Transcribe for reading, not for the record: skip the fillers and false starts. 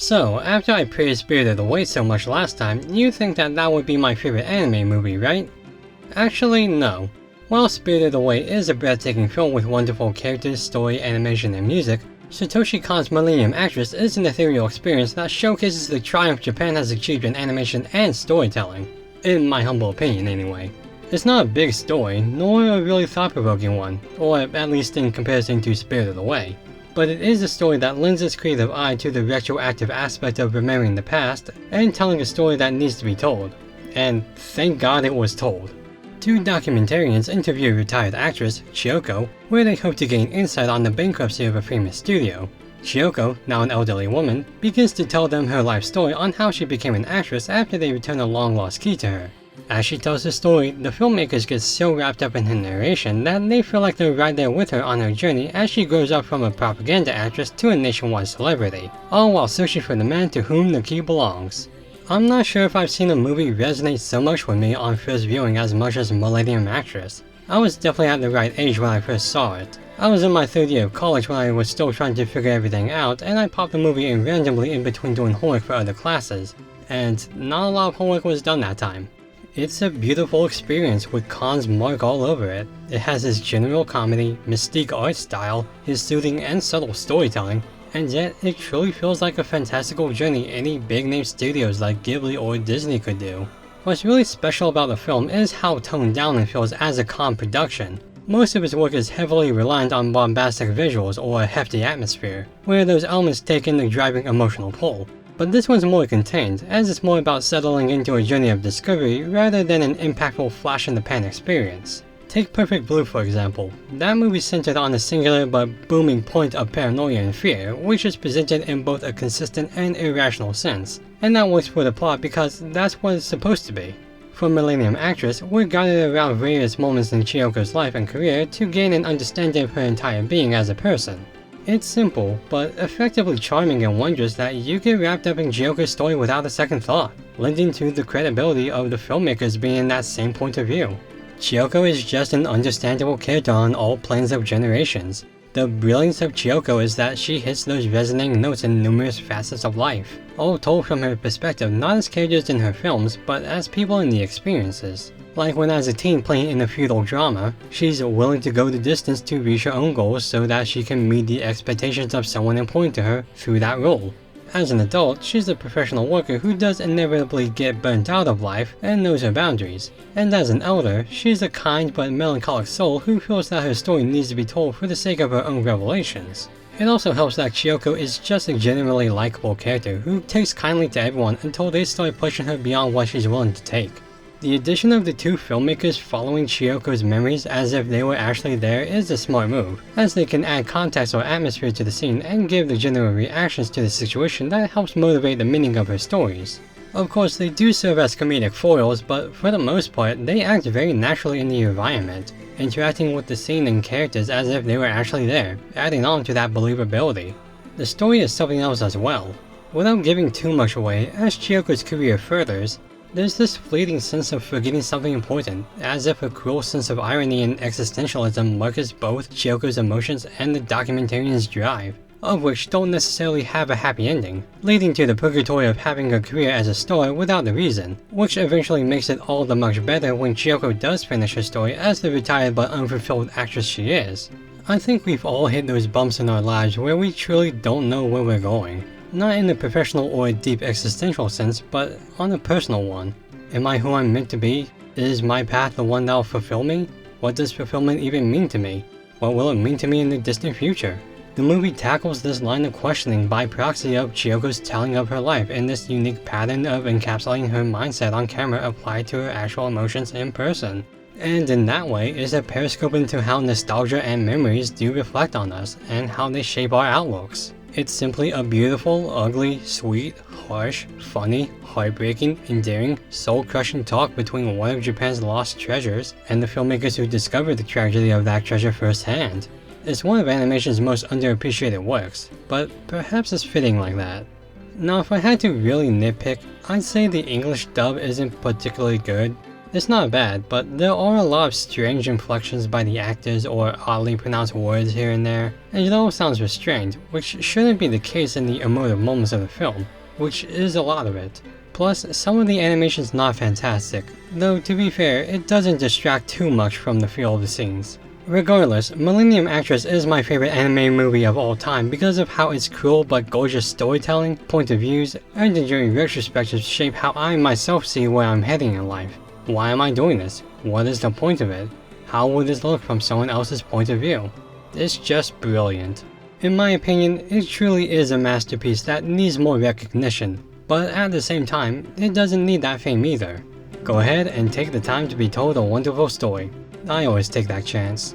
So, after I praised Spirited Away so much last time, you think that that would be my favorite anime movie, right? Actually, no. While Spirited Away is a breathtaking film with wonderful characters, story, animation, and music, Satoshi Kon's Millennium Actress is an ethereal experience that showcases the triumph Japan has achieved in animation and storytelling. In my humble opinion, anyway. It's not a big story, nor a really thought-provoking one, or at least in comparison to Spirited Away. But it is a story that lends its creative eye to the retroactive aspect of remembering the past, and telling a story that needs to be told. And thank God it was told. Two documentarians interview a retired actress, Chiyoko, where they hope to gain insight on the bankruptcy of a famous studio. Chiyoko, now an elderly woman, begins to tell them her life story on how she became an actress after they return a long-lost key to her. As she tells the story, the filmmakers get so wrapped up in her narration that they feel like they're right there with her on her journey as she grows up from a propaganda actress to a nationwide celebrity, all while searching for the man to whom the key belongs. I'm not sure if I've seen a movie resonate so much with me on first viewing as much as Millennium Actress. I was definitely at the right age when I first saw it. I was in my third year of college when I was still trying to figure everything out, and I popped the movie in randomly in between doing homework for other classes, and not a lot of homework was done that time. It's a beautiful experience with Kon's mark all over it. It has his general comedy, mystique art style, his soothing and subtle storytelling, and yet it truly feels like a fantastical journey any big-name studios like Ghibli or Disney could do. What's really special about the film is how toned down it feels as a Kon production. Most of his work is heavily reliant on bombastic visuals or a hefty atmosphere, where those elements take in the driving emotional pull. But this one's more contained, as it's more about settling into a journey of discovery rather than an impactful flash-in-the-pan experience. Take Perfect Blue for example. That movie centered on a singular but booming point of paranoia and fear, which is presented in both a consistent and irrational sense, and that works for the plot because that's what it's supposed to be. For Millennium Actress, we're guided around various moments in Chiyoko's life and career to gain an understanding of her entire being as a person. It's simple, but effectively charming and wondrous that you get wrapped up in Chiyoko's story without a second thought, lending to the credibility of the filmmakers being in that same point of view. Chiyoko is just an understandable character on all planes of generations. The brilliance of Chiyoko is that she hits those resonating notes in numerous facets of life, all told from her perspective not as characters in her films, but as people in the experiences. Like when as a teen playing in a feudal drama, she's willing to go the distance to reach her own goals so that she can meet the expectations of someone important to her through that role. As an adult, she's a professional worker who does inevitably get burnt out of life and knows her boundaries. And as an elder, she's a kind but melancholic soul who feels that her story needs to be told for the sake of her own revelations. It also helps that Chiyoko is just a genuinely likable character who takes kindly to everyone until they start pushing her beyond what she's willing to take. The addition of the two filmmakers following Chiyoko's memories as if they were actually there is a smart move, as they can add context or atmosphere to the scene and give the general reactions to the situation that helps motivate the meaning of her stories. Of course, they do serve as comedic foils, but for the most part, they act very naturally in the environment, interacting with the scene and characters as if they were actually there, adding on to that believability. The story is something else as well. Without giving too much away, as Chiyoko's career furthers, there's this fleeting sense of forgetting something important, as if a cruel sense of irony and existentialism markers both Chiyoko's emotions and the documentarian's drive, of which don't necessarily have a happy ending, leading to the purgatory of having a career as a star without the reason, which eventually makes it all the much better when Chiyoko does finish her story as the retired but unfulfilled actress she is. I think we've all hit those bumps in our lives where we truly don't know where we're going. Not in a professional or a deep existential sense, but on a personal one. Am I who I'm meant to be? Is my path the one that will fulfill me? What does fulfillment even mean to me? What will it mean to me in the distant future? The movie tackles this line of questioning by proxy of Chiyoko's telling of her life in this unique pattern of encapsulating her mindset on camera applied to her actual emotions in person. And in that way is a periscope into how nostalgia and memories do reflect on us and how they shape our outlooks. It's simply a beautiful, ugly, sweet, harsh, funny, heartbreaking, endearing, soul-crushing talk between one of Japan's lost treasures and the filmmakers who discovered the tragedy of that treasure firsthand. It's one of animation's most underappreciated works, but perhaps it's fitting like that. Now if I had to really nitpick, I'd say the English dub isn't particularly good. It's not bad, but there are a lot of strange inflections by the actors or oddly pronounced words here and there, and it all sounds restrained, which shouldn't be the case in the emotive moments of the film. which is a lot of it. Plus, some of the animation's not fantastic, though to be fair, it doesn't distract too much from the feel of the scenes. Regardless, Millennium Actress is my favorite anime movie of all time because of how its cruel but gorgeous storytelling, point of views, and enduring retrospectives shape how I myself see where I'm heading in life. Why am I doing this? What is the point of it? How would this look from someone else's point of view? It's just brilliant. In my opinion, it truly is a masterpiece that needs more recognition, but at the same time, it doesn't need that fame either. Go ahead and take the time to be told a wonderful story. I always take that chance.